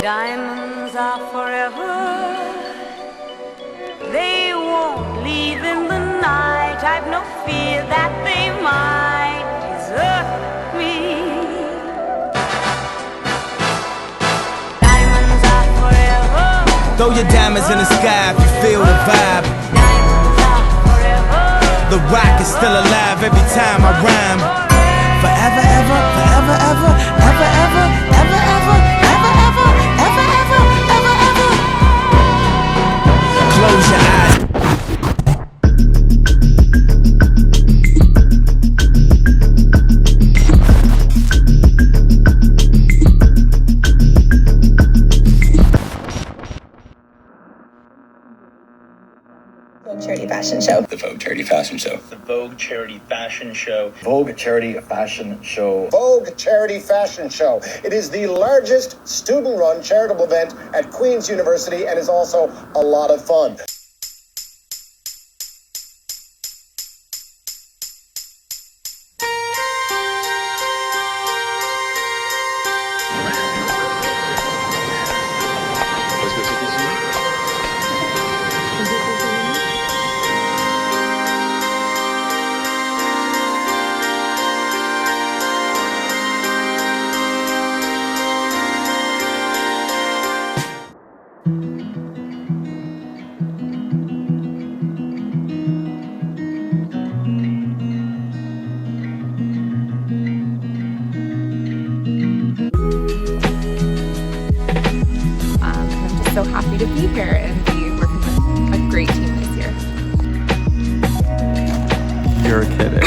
Diamonds are forever. They won't leave in the night. I've no fear that they might desert me. Diamonds are forever. Throw your diamonds in the sky if you feel the vibe. Diamonds are forever. The rock is still alive every time I rhyme. Forever, ever, forever, ever, ever, ever, ever, ever, ever, ever, ever, ever, ever, ever. Close your eyes. Charity fashion show. The Vogue Charity Fashion Show. The Vogue Charity Fashion Show. Vogue Charity Fashion Show. Vogue Charity Fashion Show. It is the largest student-run charitable event at Queen's University and is also a lot of fun. So happy to be here and be working with a great team this year. You're kidding.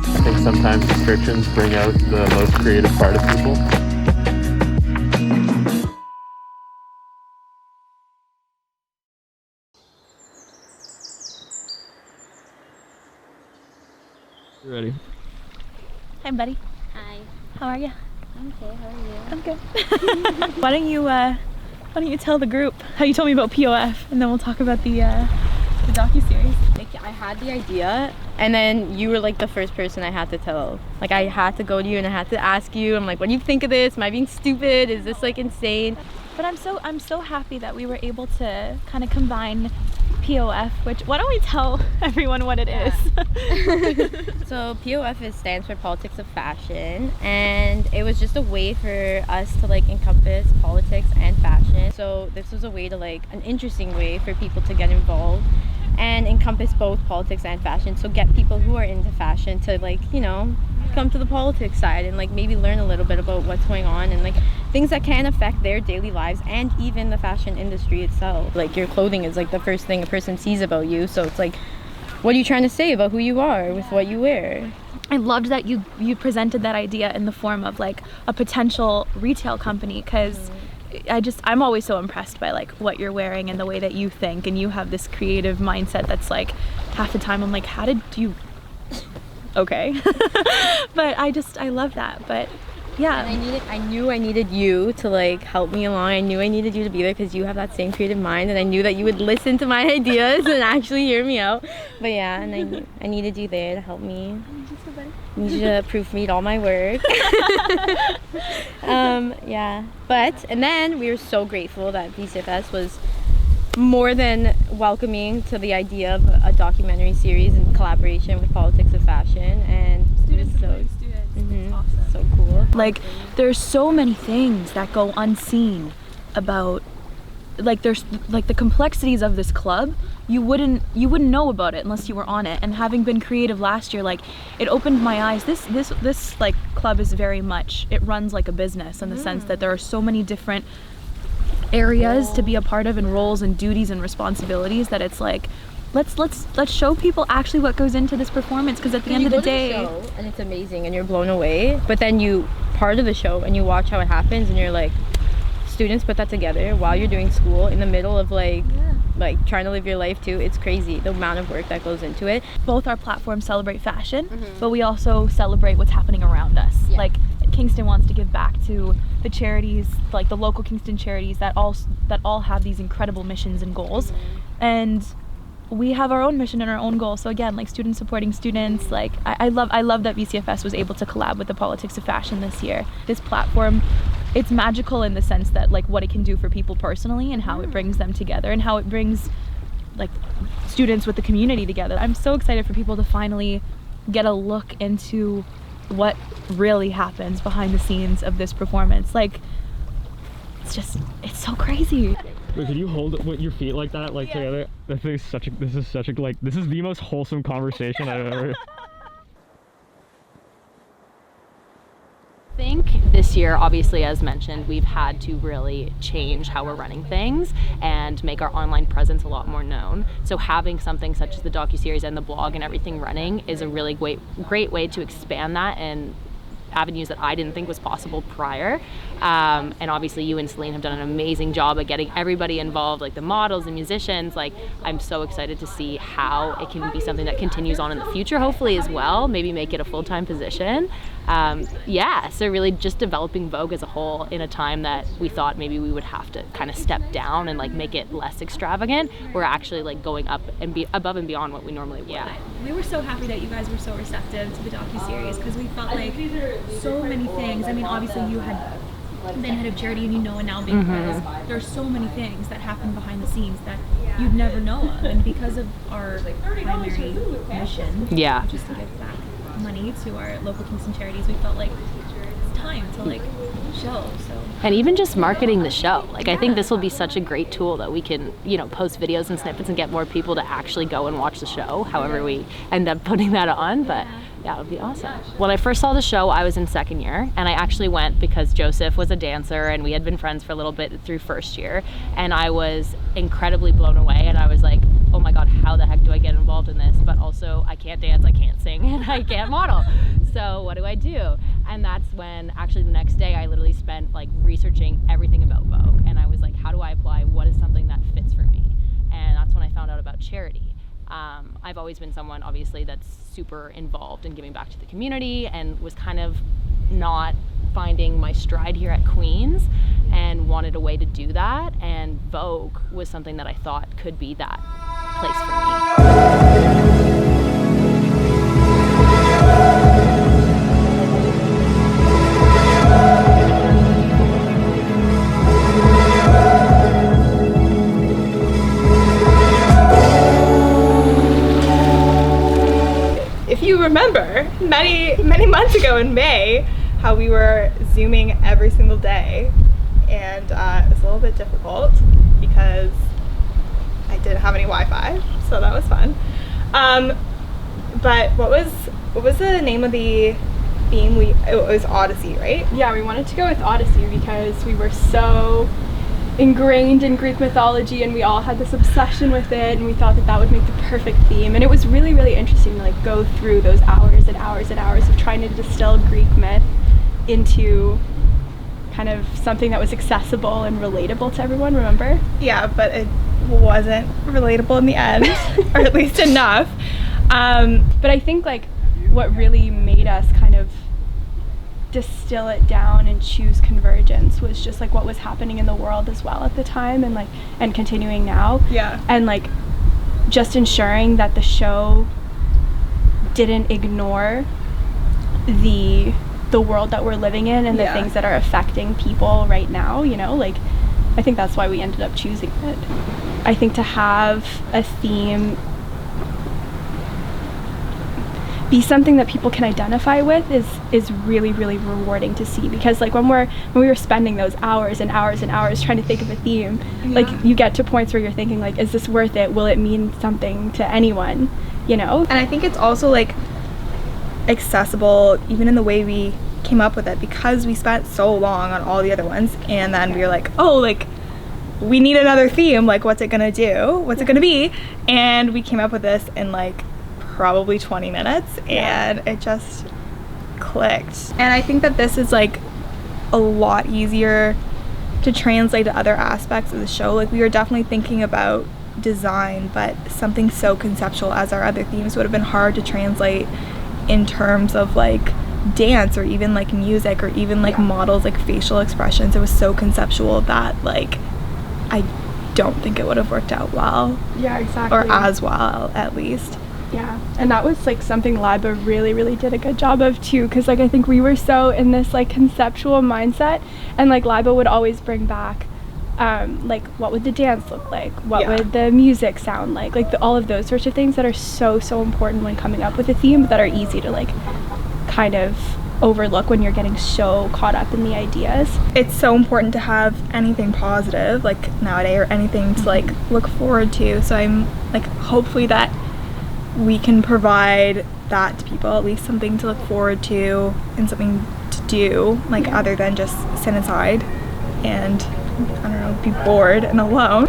I think sometimes restrictions bring out the most creative part of people. You ready? Hi, buddy. Hi. How are you? I'm okay. How are you? I'm good. Why don't you tell the group how you told me about POF, and then we'll talk about the docuseries. Like, I had the idea, and then you were like the first person I had to tell. Like, I had to go to you and I had to ask you. I'm like, what do you think of this? Am I being stupid? Is this like insane? But I'm so happy that we were able to kind of combine POF, which, why don't we tell everyone what it is? So POF stands for Politics of Fashion, and it was just a way for us to like encompass politics and fashion. So this was a way to like, an interesting way for people to get involved and encompass both politics and fashion. So get people who are into fashion to like, you know, come to the politics side and like maybe learn a little bit about what's going on and like things that can affect their daily lives and even the fashion industry itself. Like, your clothing is like the first thing a person sees about you, so it's like, what are you trying to say about who you are with what you wear? I loved that you presented that idea in the form of like a potential retail company, because I'm always so impressed by like what you're wearing and the way that you think, and you have this creative mindset that's like, half the time I'm like, how did you okay. But I love that. But yeah, and I knew I needed you to like help me along. I knew I needed you to be there because you have that same creative mind, and I knew that you would listen to my ideas and actually hear me out. But yeah, and I needed you there to help me. I need you to proofread all my work. Yeah, and then we were so grateful that VCFS was more than welcoming to the idea of a documentary series in collaboration with Politics of Fashion, and students it was supporting students. It's awesome. So cool. Like, there's so many things that go unseen about, like, there's like the complexities of this club. You wouldn't know about it unless you were on it. And having been creative last year, like, it opened my eyes. This like club is very much, it runs like a business in the sense that there are so many different areas to be a part of, and roles and duties and responsibilities, that it's like, let's show people actually what goes into this performance, because at the end of the day, you go to the show and it's amazing and you're blown away, but then you part of the show and you watch how it happens and you're like, students put that together while you're doing school in the middle of like trying to live your life too. It's crazy the amount of work that goes into it. Both our platforms celebrate fashion, but we also celebrate what's happening around us. Like, Kingston wants to give back to the charities, like the local Kingston charities that all have these incredible missions and goals. And we have our own mission and our own goal. So again, like students supporting students, like I love that VCFS was able to collab with the Politics of Fashion this year. This platform, it's magical in the sense that like what it can do for people personally and how it brings them together and how it brings like students with the community together. I'm so excited for people to finally get a look into what really happens behind the scenes of this performance. Like, it's so crazy. Wait, could you hold your feet like that, like together? This is such a this is the most wholesome conversation I've ever. I think this year, obviously, as mentioned, we've had to really change how we're running things and make our online presence a lot more known. So having something such as the docuseries and the blog and everything running is a really great way to expand that and avenues that I didn't think was possible prior. And obviously you and Celine have done an amazing job at getting everybody involved, like the models and musicians. Like, I'm so excited to see how it can be something that continues on in the future, hopefully as well, maybe make it a full-time position. Yeah, so really just developing Vogue as a whole in a time that we thought maybe we would have to kind of step down and like make it less extravagant. We're actually like going up and be above and beyond what we normally would. Yeah, we were so happy that you guys were so receptive to the docuseries because we felt like so many things. I mean, obviously you had been head of charity and you know, and now being president, there's so many things that happen behind the scenes that you'd never know of, and because of our primary mission, which is to give back money to our local Kingston charities, we felt like it's time to like show. So, and even just marketing the show, like I think this will be such a great tool that we can, you know, post videos and snippets and get more people to actually go and watch the show, however we end up putting that on. But yeah, it would be awesome. When I first saw the show, I was in second year, and I actually went because Joseph was a dancer and we had been friends for a little bit through first year, and I was incredibly blown away, and I was like, oh my god, how the heck do I get involved in this? But also I can't dance, I can't sing, and I can't model. So what do I do? And that's when actually the next day I literally spent like researching everything about Vogue, and I was like, how do I apply? What is something that fits for me? And that's when I found out about charity. I've always been someone obviously that's super involved in giving back to the community, and was kind of not finding my stride here at Queen's and wanted a way to do that, and Vogue was something that I thought could be that place for me. If you remember, many months ago in May, how we were Zooming every single day, and it was a little bit difficult because I didn't have any Wi-Fi, so that was fun. But what was the name of the theme? It was Odyssey, right? Yeah, we wanted to go with Odyssey because we were so ingrained in Greek mythology and we all had this obsession with it, and we thought that would make the perfect theme. And it was really, really interesting to like go through those hours and hours and hours of trying to distill Greek myth into kind of something that was accessible and relatable to everyone, remember? Yeah, but it wasn't relatable in the end, or at least enough. But I think like what really made us kind of distill it down and choose Convergence was just like what was happening in the world as well at the time, and continuing now. Yeah. And like just ensuring that the show didn't ignore the world that we're living in and the things that are affecting people right now, you know, like I think that's why we ended up choosing it. I think to have a theme be something that people can identify with is really, really rewarding to see, because like when we were spending those hours and hours and hours trying to think of a theme, like you get to points where you're thinking like, is this worth it? Will it mean something to anyone, you know? And I think it's also like accessible even in the way we came up with it, because we spent so long on all the other ones, and then we were like, oh, like we need another theme, like what's it gonna do, what's it gonna be? And we came up with this in like probably 20 minutes, and it just clicked. And I think that this is like a lot easier to translate to other aspects of the show. Like we were definitely thinking about design, but something so conceptual as our other themes would have been hard to translate in terms of like dance or even like music or even like models, like facial expressions. It was so conceptual that like don't think it would have worked out well. Yeah, exactly. Or as well, at least. Yeah, and that was like something Liba really did a good job of too, because like I think we were so in this like conceptual mindset, and like Liba would always bring back like what would the dance look like, what would the music sound like all of those sorts of things that are so important when coming up with a theme, but that are easy to like kind of overlook when you're getting so caught up in the ideas. It's so important to have anything positive like nowadays, or anything to like look forward to, so I'm like hopefully that we can provide that to people, at least something to look forward to and something to do, like other than just sit inside and I don't know, be bored and alone.